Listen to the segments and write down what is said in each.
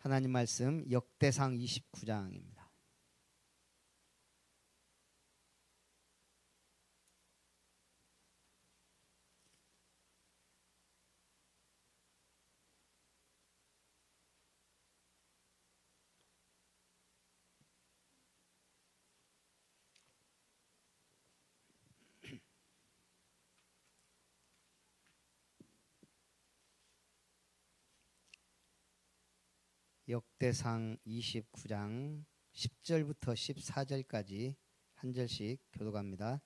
하나님 말씀 역대상 29장입니다. 역대상 29장 10절부터 14절까지 한 절씩 교독합니다.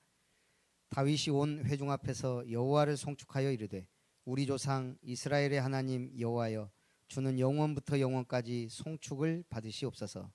다윗이 온 회중 앞에서 여호와를 송축하여 이르되 우리 조상 이스라엘의 하나님 여호와여 주는 영원부터 영원까지 송축을 받으시옵소서.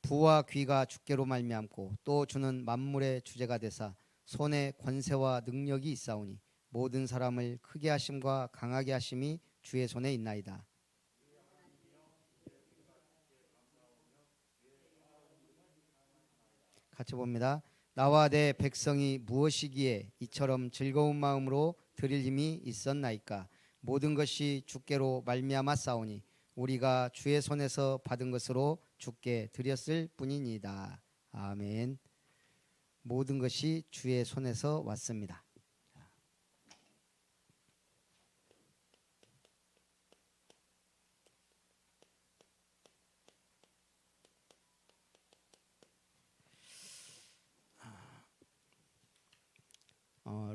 부와 귀가 주께로 말미암고 또 주는 만물의 주제가 되사 손에 권세와 능력이 있사오니 모든 사람을 크게 하심과 강하게 하심이 주의 손에 있나이다. 같이 봅니다. 나와 내 백성이 무엇이기에 이처럼 즐거운 마음으로 드릴 힘이 있었나이까. 모든 것이 주께로 말미암아 싸우니 우리가 주의 손에서 받은 것으로 주께 드렸을 뿐이니이다. 아멘. 모든 것이 주의 손에서 왔습니다.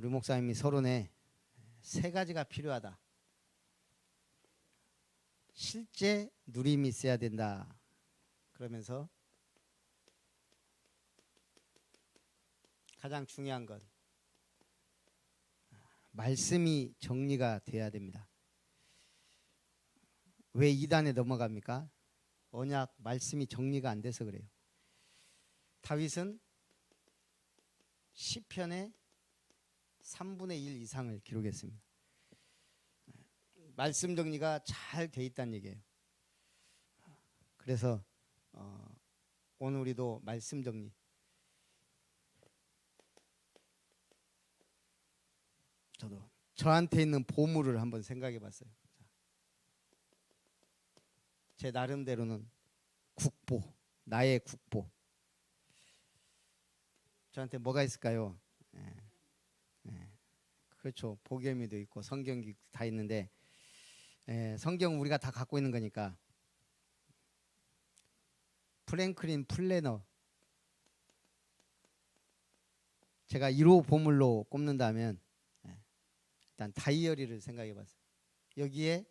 류 목사님이 서론에 세 가지가 필요하다. 실제 누림이 있어야 된다. 그러면서 가장 중요한 건 말씀이 정리가 돼야 됩니다. 왜 2단에 넘어갑니까? 언약 말씀이 정리가 안 돼서 그래요. 다윗은 시편의 3분의 1 이상을 기록했습니다. 말씀 정리가 잘 돼 있다는 얘기예요. 그래서 오늘 우리도 말씀 정리. 저도 저한테 있는 보물을 한번 생각해 봤어요. 제 나름대로는 국보, 나의 국보. 저한테 뭐가 있을까요? 그렇죠. 보겸이도 있고 성경이 다 있는데 성경 우리가 다 갖고 있는 거니까 프랭클린 플래너 제가 1호 보물로 꼽는다면 일단 다이어리를 생각해 봤어요. 여기에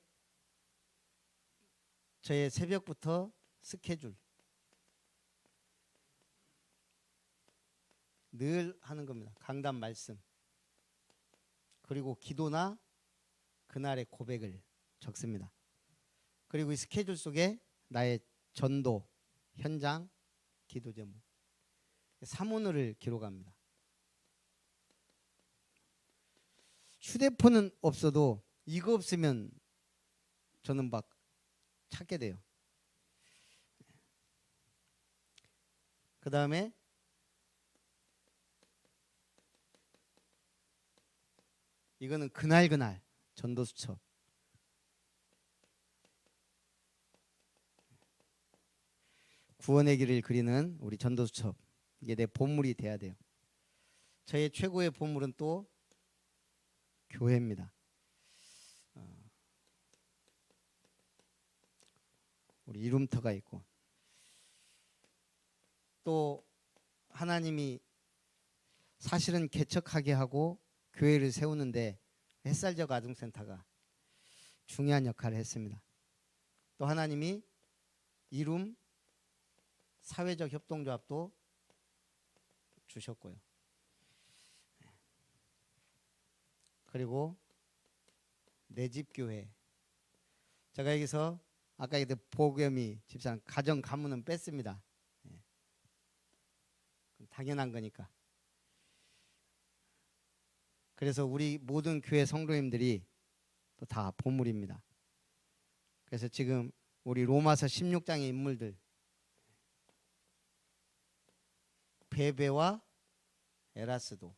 저의 새벽부터 스케줄 늘 하는 겁니다. 강단 말씀 그리고 기도나 그날의 고백을 적습니다. 그리고 이 스케줄 속에 나의 전도, 현장, 기도 제목, 사문을 기록합니다. 휴대폰은 없어도 이거 없으면 저는 막 찾게 돼요. 그 다음에 이거는 그날 전도수첩. 구원의 길을 그리는 우리 전도수첩. 이게 내 보물이 돼야 돼요. 저의 최고의 보물은 또 교회입니다. 우리 이룸터가 있고 또 하나님이 사실은 개척하게 하고 교회를 세우는데 햇살적 아동센터가 중요한 역할을 했습니다. 또 하나님이 이룸 사회적 협동조합도 주셨고요. 그리고 내 집 교회. 제가 여기서 아까 얘기했던 보겸이 집사람 가정 가문은 뺐습니다. 당연한 거니까. 그래서 우리 모든 교회 성도님들이 또 다 보물입니다. 그래서 지금 우리 로마서 16장의 인물들 베베와 에라스도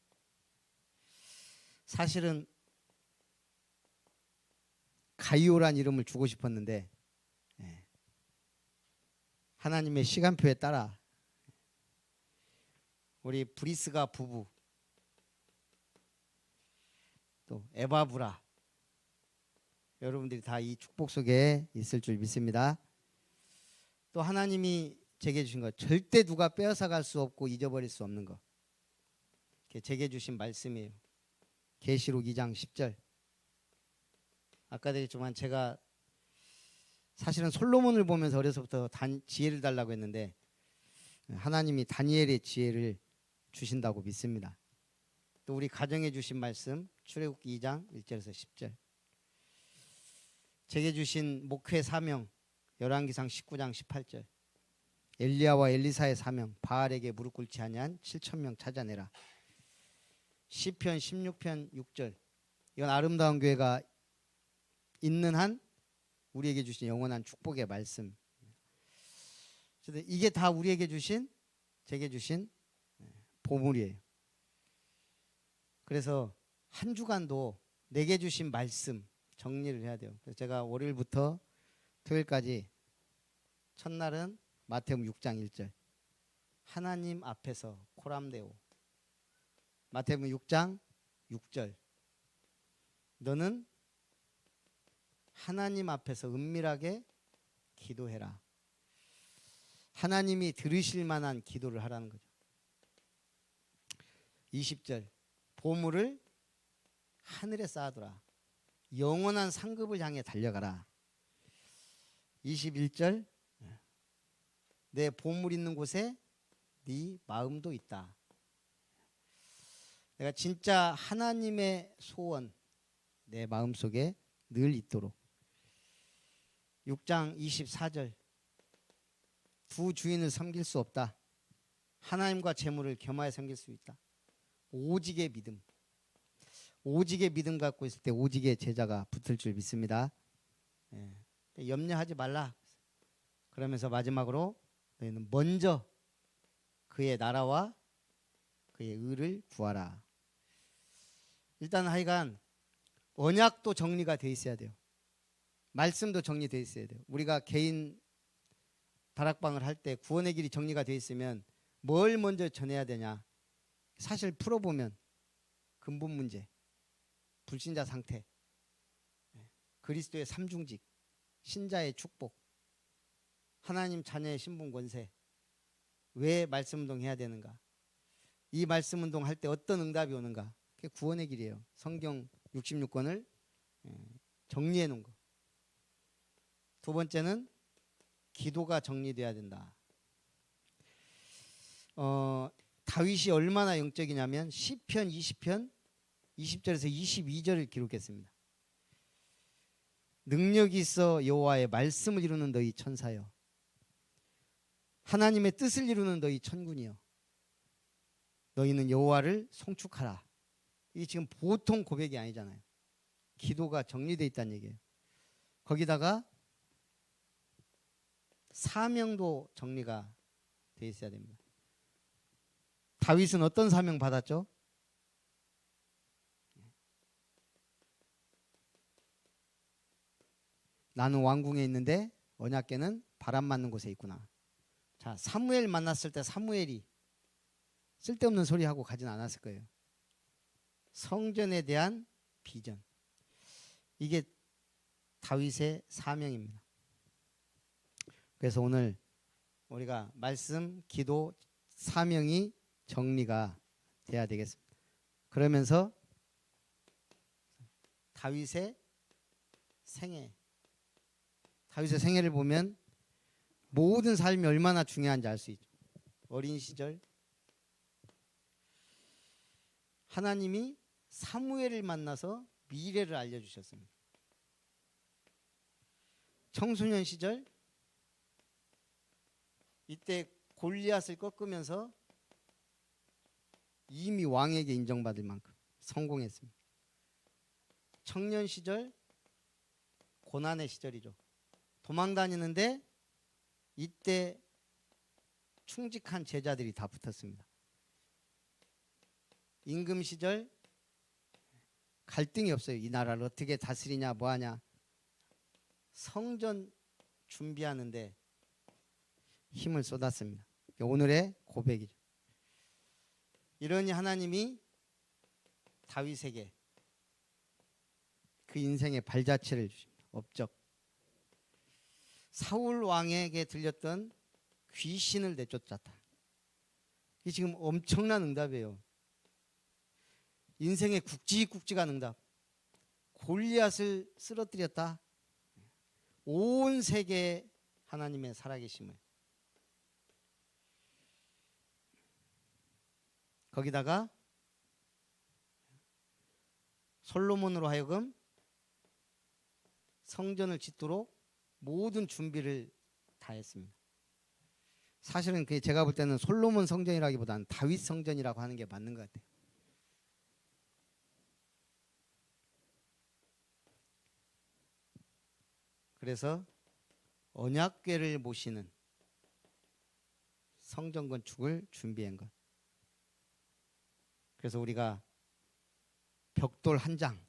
사실은 가이오란 이름을 주고 싶었는데 하나님의 시간표에 따라 우리 브리스가 부부 또 에바브라 여러분들이 다 이 축복 속에 있을 줄 믿습니다. 또 하나님이 제게 주신 것 절대 누가 빼앗아 갈 수 없고 잊어버릴 수 없는 것 제게 주신 말씀이에요. 계시록 2장 10절. 아까도 얘기했지만 제가 사실은 솔로몬을 보면서 어려서부터 지혜를 달라고 했는데 하나님이 다니엘의 지혜를 주신다고 믿습니다. 또 우리 가정에 주신 말씀 출애굽기 2장 1절에서 10절. 제게 주신 목회 사명 열왕기상 19장 18절. 엘리야와 엘리사의 사명 바알에게 무릎 꿇지 아니한 7,000명 찾아내라. 시편 16편 6절. 이건 아름다운 교회가 있는 한 우리에게 주신 영원한 축복의 말씀. 이게 다 우리에게 주신 제게 주신 보물이에요. 그래서 한 주간도 내게 주신 말씀 정리를 해야 돼요. 그래서 제가 월요일부터 토요일까지 첫날은 마태복음 6장 1절 하나님 앞에서 코람데오. 마태복음 6장 6절 너는 하나님 앞에서 은밀하게 기도해라. 하나님이 들으실 만한 기도를 하라는 거죠. 20절 보물을 하늘에 쌓아두라. 영원한 상급을 향해 달려가라. 21절 내 보물 있는 곳에 네 마음도 있다. 내가 진짜 하나님의 소원 내 마음속에 늘 있도록. 6장 24절 두 주인을 섬길 수 없다. 하나님과 재물을 겸하여 섬길 수 있다. 오직의 믿음. 오직의 믿음 갖고 있을 때 오직의 제자가 붙을 줄 믿습니다. 염려하지 말라. 그러면서 마지막으로 너희는 먼저 그의 나라와 그의 의를 구하라. 일단 하여간 언약도 정리가 돼 있어야 돼요. 말씀도 정리돼 있어야 돼요. 우리가 개인 다락방을 할 때 구원의 길이 정리가 돼 있으면 뭘 먼저 전해야 되냐. 사실 풀어보면 근본 문제, 불신자 상태, 그리스도의 삼중직, 신자의 축복, 하나님 자녀의 신분 권세, 왜 말씀 운동해야 되는가, 이 말씀 운동할 때 어떤 응답이 오는가. 그게 구원의 길이에요. 성경 66권을 정리해 놓은 거. 두 번째는 기도가 정리돼야 된다. 다윗이 얼마나 영적이냐면 시편 20편 20절에서 22절을 기록했습니다. 능력이 있어 여호와의 말씀을 이루는 너희 천사여, 하나님의 뜻을 이루는 너희 천군이여, 너희는 여호와를 송축하라. 이게 지금 보통 고백이 아니잖아요. 기도가 정리되어 있다는 얘기예요. 거기다가 사명도 정리가 되어 있어야 됩니다. 다윗은 어떤 사명 받았죠? 나는 왕궁에 있는데 언약궤는 바람 맞는 곳에 있구나. 자, 사무엘 만났을 때 사무엘이 쓸데없는 소리 하고 가진 않았을 거예요. 성전에 대한 비전. 이게 다윗의 사명입니다. 그래서 오늘 우리가 말씀, 기도, 사명이 정리가 돼야 되겠습니다. 그러면서 다윗의 생애, 다윗의 생애를 보면 모든 삶이 얼마나 중요한지 알 수 있죠. 어린 시절 하나님이 사무엘을 만나서 미래를 알려주셨습니다. 청소년 시절 이때 골리앗을 꺾으면서 이미 왕에게 인정받을 만큼 성공했습니다. 청년 시절 고난의 시절이죠. 도망 다니는데 이때 충직한 제자들이 다 붙었습니다. 임금 시절 갈등이 없어요. 이 나라를 어떻게 다스리냐 뭐하냐. 성전 준비하는데 힘을 쏟았습니다. 오늘의 고백이죠. 이러니 하나님이 다윗에게 그 인생의 발자취를 주십니다. 업적. 사울 왕에게 들렸던 귀신을 내쫓았다. 이게 지금 엄청난 응답이에요. 인생의 굵직굵직한 응답. 골리앗을 쓰러뜨렸다. 온 세계에 하나님의 살아계심을. 거기다가 솔로몬으로 하여금 성전을 짓도록 모든 준비를 다 했습니다. 사실은 제가 볼 때는 솔로몬 성전이라기보다는 다윗 성전이라고 하는 게 맞는 것 같아요. 그래서 언약궤를 모시는 성전 건축을 준비한 것. 그래서 우리가 벽돌 한 장,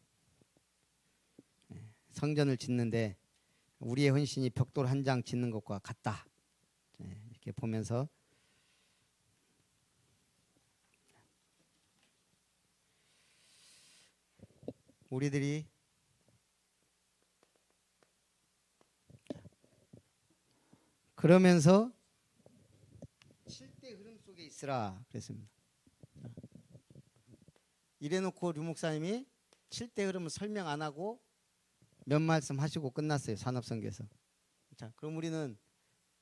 성전을 짓는데 우리의 헌신이 벽돌 한 장 짓는 것과 같다. 이렇게 보면서 우리들이 그러면서 7대 흐름 속에 있으라 그랬습니다. 이래놓고 류 목사님이 7대 흐름을 설명 안 하고 몇 말씀 하시고 끝났어요. 산업선교에서. 자, 그럼 우리는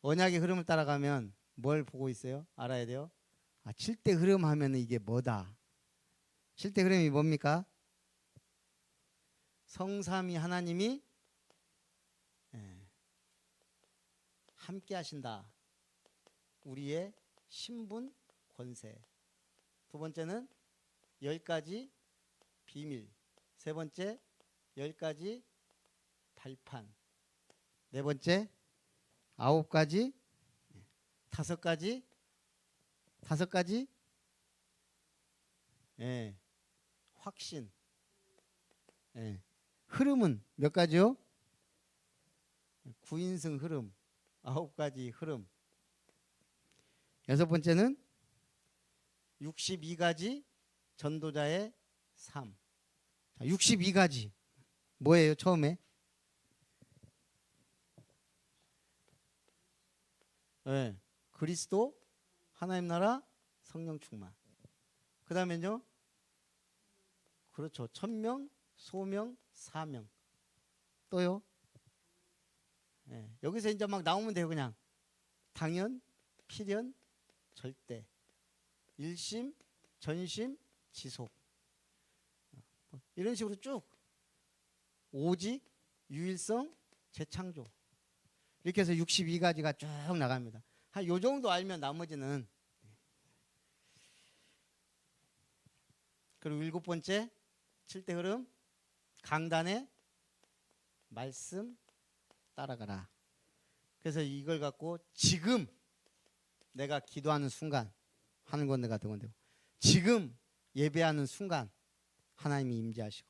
언약의 흐름을 따라가면 뭘 보고 있어요? 알아야 돼요. 7대 흐름 하면 이게 뭐다? 7대 흐름이 뭡니까? 성삼위 하나님이 함께 하신다. 우리의 신분, 권세. 두 번째는 10가지 비밀. 세 번째 10가지 발판. 네 번째 9가지, 5가지, 5가지 확신. 흐름은 몇 가지요? 9인승 흐름, 9가지 흐름. 여섯 번째는 62가지 전도자의 삶. 62가지 뭐예요? 처음에 그리스도, 하나님 나라, 성령 충만. 그 다음에요, 그렇죠, 천명, 소명, 사명. 또요, 여기서 이제 막 나오면 돼요. 그냥 당연, 필연, 절대, 일심, 전심, 지속. 이런 식으로 쭉 오직, 유일성, 재창조. 이렇게 해서 62가지가 쭉 나갑니다. 한 요 정도 알면 나머지는. 그리고 7번째 7대 흐름, 강단의 말씀 따라가라. 그래서 이걸 갖고 지금 내가 기도하는 순간 하는 건 내가 되고, 지금 예배하는 순간 하나님이 임재하시고,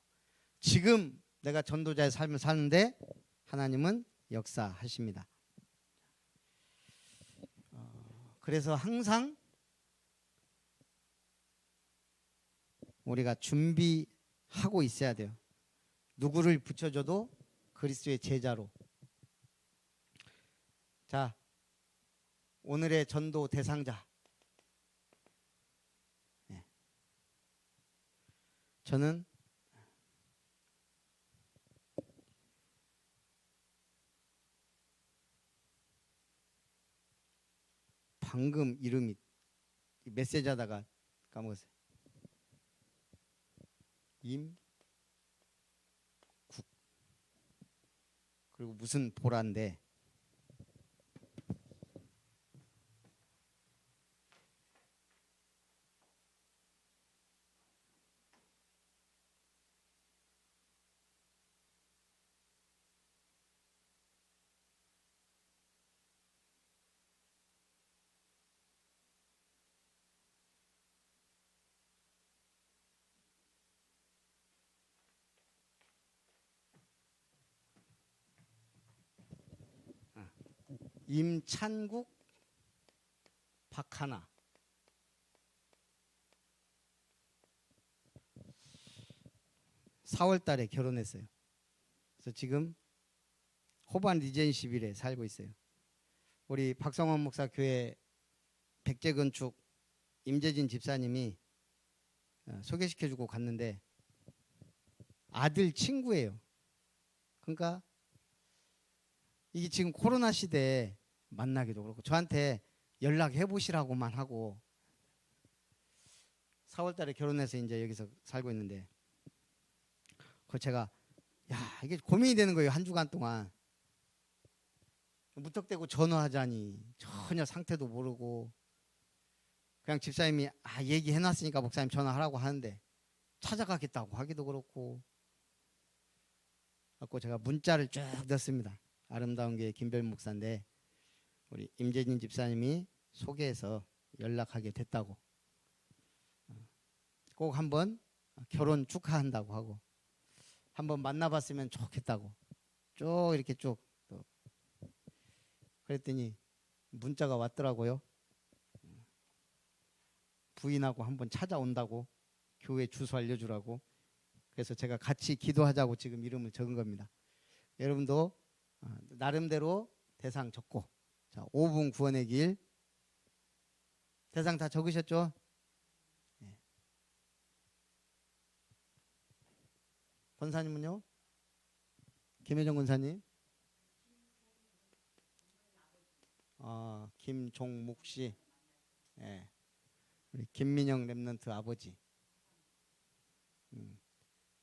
지금 내가 전도자의 삶을 사는데 하나님은 역사하십니다. 그래서 항상 우리가 준비하고 있어야 돼요. 누구를 붙여줘도 그리스도의 제자로. 자, 오늘의 전도 대상자. 저는 방금 이름이 메시지 하다가 까먹었어요. 임국. 그리고 무슨 보라인데 임찬국, 박하나. 4월 달에 결혼했어요. 그래서 지금 호반 리젠시빌에 살고 있어요. 우리 박성환 목사 교회 백제건축 임재진 집사님이 소개시켜주고 갔는데 아들 친구예요. 그러니까 이게 지금 코로나 시대에 만나기도 그렇고 저한테 연락해 보시라고만 하고 4월 달에 결혼해서 이제 여기서 살고 있는데 그 제가 야 이게 고민이 되는 거예요. 한 주간 동안 무턱대고 전화하자니 전혀 상태도 모르고 그냥 집사님이 얘기해놨으니까 목사님 전화하라고 하는데 찾아가겠다고 하기도 그렇고 그래서 제가 문자를 쭉 넣습니다. 아름다운 교회 김별 목사인데 우리 임재진 집사님이 소개해서 연락하게 됐다고 꼭 한번 결혼 축하한다고 하고 한번 만나봤으면 좋겠다고 쭉 이렇게 쭉 또 그랬더니 문자가 왔더라고요. 부인하고 한번 찾아온다고 교회 주소 알려주라고. 그래서 제가 같이 기도하자고 지금 이름을 적은 겁니다. 여러분도 나름대로 대상 적고 자 5분 구원의 길 대상 다 적으셨죠? 네. 권사님은요? 김혜정 권사님? 김종묵 씨, 네. 우리 김민영 랩런트 아버지,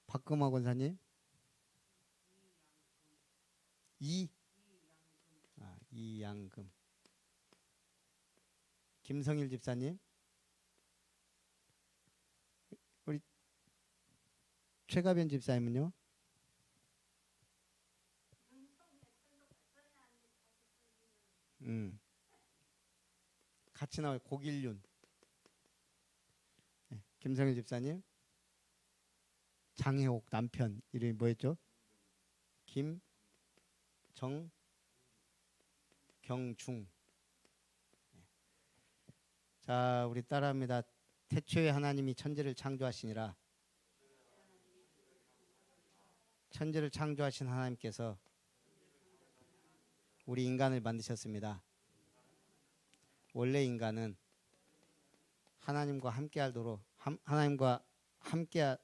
박금화 권사님, 이양금, 김성일 집사님, 우리 최가변 집사님은요? 같이 나와요. 고길륜. 네, 김성일 집사님. 장혜옥 남편 이름이 뭐였죠? 김정경중. 네. 자, 우리 따라합니다. 태초에 하나님이 천지를 창조하시니라. 천지를 창조하신 하나님께서 우리 인간을 만드셨습니다. 원래 인간은 하나님과 함께 하도록 하나님과 함께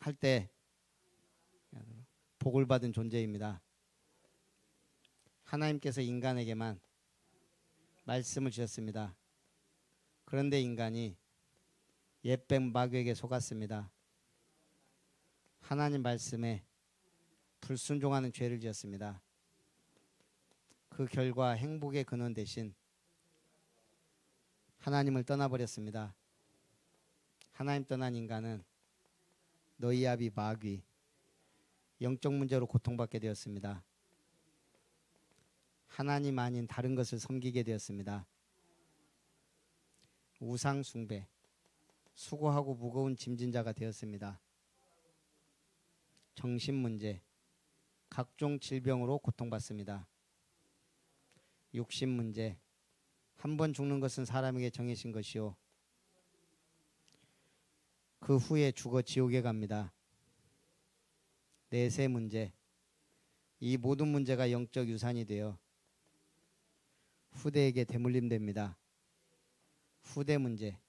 할 때 복을 받은 존재입니다. 하나님께서 인간에게만 말씀을 주셨습니다. 그런데 인간이 옛뱀 마귀에게 속았습니다. 하나님 말씀에 불순종하는 죄를 지었습니다. 그 결과 행복의 근원 대신 하나님을 떠나버렸습니다. 하나님 떠난 인간은 너희아비 마귀 영적 문제로 고통받게 되었습니다. 하나님 아닌 다른 것을 섬기게 되었습니다. 우상 숭배, 수고하고 무거운 짐진 자가 되었습니다. 정신 문제, 각종 질병으로 고통받습니다. 육신 문제, 한 번 죽는 것은 사람에게 정해진 것이요 그 후에 죽어 지옥에 갑니다. 내세 문제, 이 모든 문제가 영적 유산이 되어 후대에게 대물림됩니다. 후대 문제,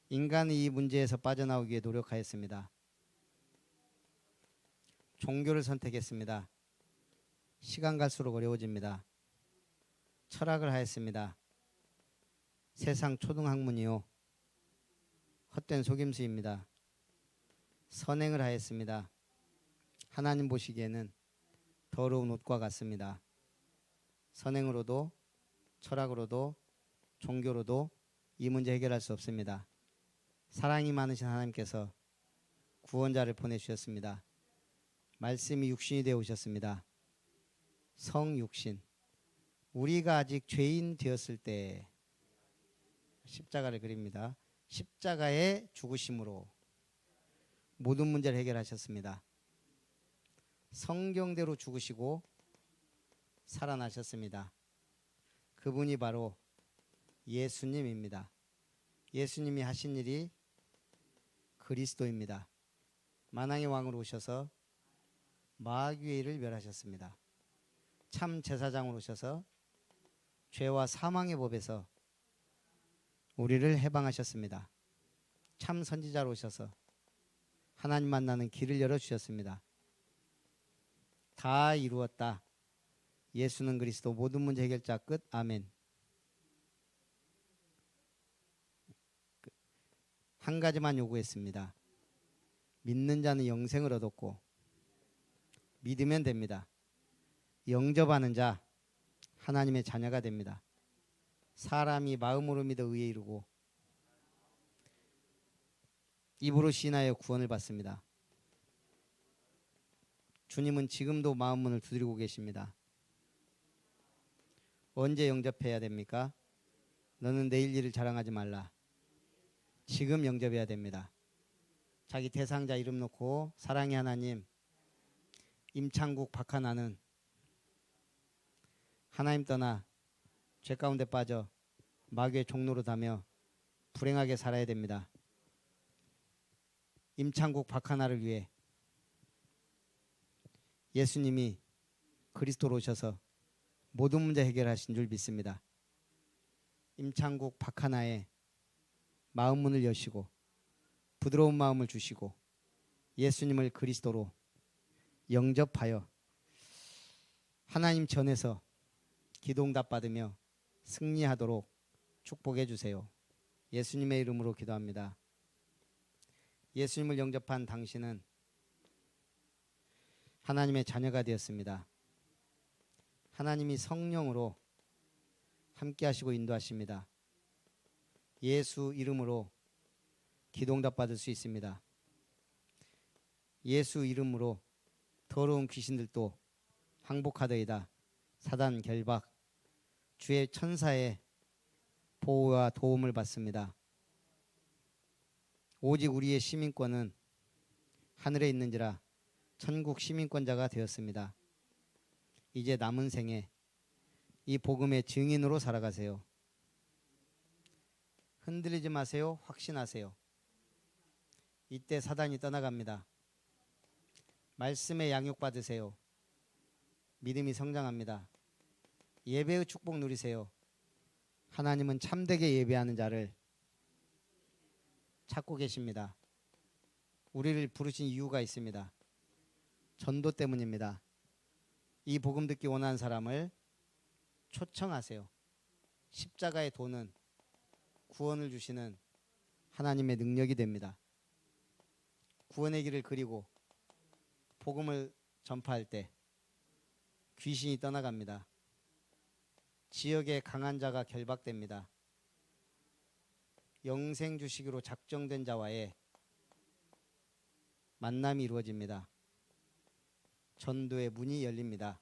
인간이 이 문제에서 빠져나오기 위해 노력하였습니다. 종교를 선택했습니다. 시간 갈수록 어려워집니다. 철학을 하였습니다. 세상 초등학문이요 헛된 속임수입니다. 선행을 하였습니다. 하나님 보시기에는 더러운 옷과 같습니다. 선행으로도 철학으로도 종교로도 이 문제 해결할 수 없습니다. 사랑이 많으신 하나님께서 구원자를 보내주셨습니다. 말씀이 육신이 되어 오셨습니다. 성육신, 우리가 아직 죄인 되었을 때 십자가를 그립니다. 십자가의 죽으심으로 모든 문제를 해결하셨습니다. 성경대로 죽으시고 살아나셨습니다. 그분이 바로 예수님입니다. 예수님이 하신 일이 그리스도입니다. 만왕의 왕으로 오셔서 마귀의 일을 멸하셨습니다. 참 제사장으로 오셔서 죄와 사망의 법에서 우리를 해방하셨습니다. 참 선지자로 오셔서 하나님 만나는 길을 열어주셨습니다. 다 이루었다. 예수는 그리스도 모든 문제 해결자 끝. 아멘. 한 가지만 요구했습니다. 믿는 자는 영생을 얻었고 믿으면 됩니다. 영접하는 자 하나님의 자녀가 됩니다. 사람이 마음으로 믿어 의에 이르고 입으로 시인하여 구원을 받습니다. 주님은 지금도 마음 문을 두드리고 계십니다. 언제 영접해야 됩니까? 너는 내일 일을 자랑하지 말라. 지금 영접해야 됩니다. 자기 대상자 이름 놓고 사랑의 하나님, 임창국 박하나는 하나님 떠나 죄 가운데 빠져 마귀의 종로로 다며 불행하게 살아야 됩니다. 임창국 박하나를 위해 예수님이 그리스도로 오셔서 모든 문제 해결하신 줄 믿습니다. 임창국 박하나의 마음 문을 여시고 부드러운 마음을 주시고 예수님을 그리스도로 영접하여 하나님 전에서 기도응답 받으며 승리하도록 축복해 주세요. 예수님의 이름으로 기도합니다. 예수님을 영접한 당신은 하나님의 자녀가 되었습니다. 하나님이 성령으로 함께 하시고 인도하십니다. 예수 이름으로 기도응답 받을 수 있습니다. 예수 이름으로 더러운 귀신들도 항복하더이다. 사단 결박, 주의 천사의 보호와 도움을 받습니다. 오직 우리의 시민권은 하늘에 있는지라 천국 시민권자가 되었습니다. 이제 남은 생에 이 복음의 증인으로 살아가세요. 흔들리지 마세요. 확신하세요. 이때 사단이 떠나갑니다. 말씀의 양육 받으세요. 믿음이 성장합니다. 예배의 축복 누리세요. 하나님은 참되게 예배하는 자를 찾고 계십니다. 우리를 부르신 이유가 있습니다. 전도 때문입니다. 이 복음 듣기 원하는 사람을 초청하세요. 십자가의 도는 구원을 주시는 하나님의 능력이 됩니다. 구원의 길을 그리고 복음을 전파할 때 귀신이 떠나갑니다. 지역의 강한 자가 결박됩니다. 영생 주시기로 작정된 자와의 만남이 이루어집니다. 전도의 문이 열립니다.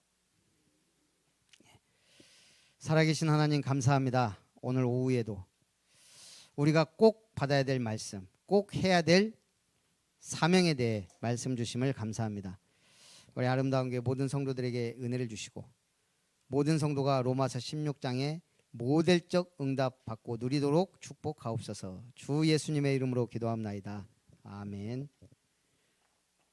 살아계신 하나님 감사합니다. 오늘 오후에도 우리가 꼭 받아야 될 말씀, 꼭 해야 될 사명에 대해 말씀 주심을 감사합니다. 우리 아름다운 교회 모든 성도들에게 은혜를 주시고 모든 성도가 로마서 16장에 모델적 응답 받고 누리도록 축복하옵소서. 주 예수님의 이름으로 기도합나이다. 아멘.